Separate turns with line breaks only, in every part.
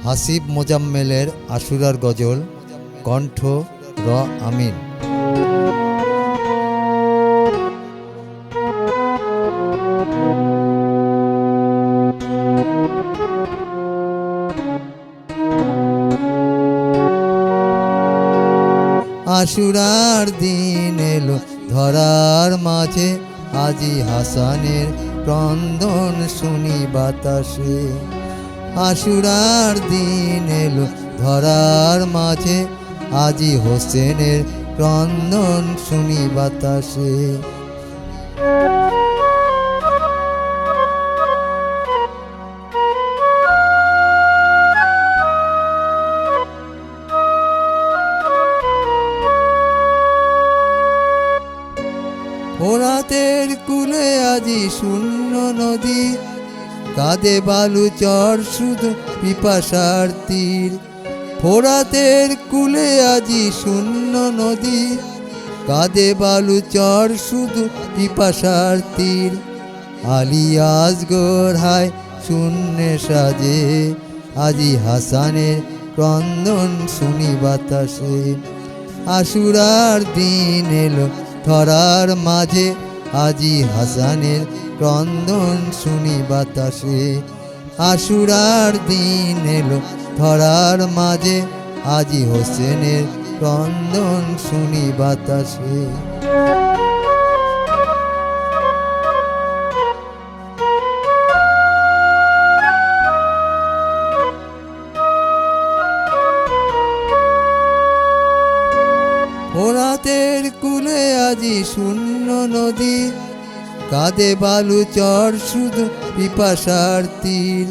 হাসিব মোজাম্মেলের আশুরার গজল, কণ্ঠ র আমিন। আশুরার দিন এলো ধরার মাঝে, আজি হাসানের ক্রন্দন শুনি বাতাসে। আশুরার দিন এলো ধরার মাঝে, আজি হোসেনের ক্রন্দন শুনি বাতাসে। ফোরাতের কূলে আজি শূন্য নদী, কাঁদে বালু চর শুধু পিপাসার তীর। ফোরাতের কূলে আজি শূন্য নদী, কাঁদে বালু চর শুধু পিপাসার তীর। আলিয়াস গোরহায় শূন্যে সাজে, আজি হাসানের ক্রন্দন শুনি বাতাসে। আশুরার দিন এলো ধরার মাঝে, আজি হাসানের ক্রন্দন শুনি বাতাসে। আশুরার দিন এলো ধরার মাঝে, আজি হোসেনের ক্রন্দন শুনি বাতাসে। ফোরাতের কূলে আজি শূন্য নদী, কাঁদে বালু চর শুধু পিপাসার তীর।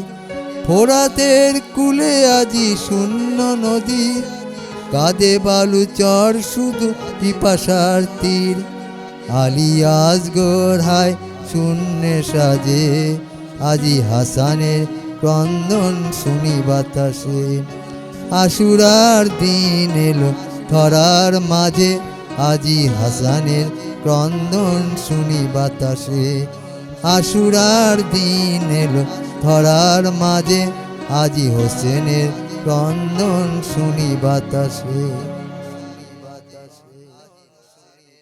ফোরাতের কূলে আজি শূন্য নদী, কাঁদে বালু চর শুধু পিপাসার তীর। আলিয়াস গোরহায় শূন্যে সাজে, আজি হাসানের ক্রন্দন শুনি বাতাসে। আশুরার দিন এলো ধরার মাঝে, আজি হাসানের ক্রন্দন শুনি বাতাসে। আশুরার দিন এলো ধরার মাঝে, আজি হোসেনের ক্রন্দন শুনি বাতাসে।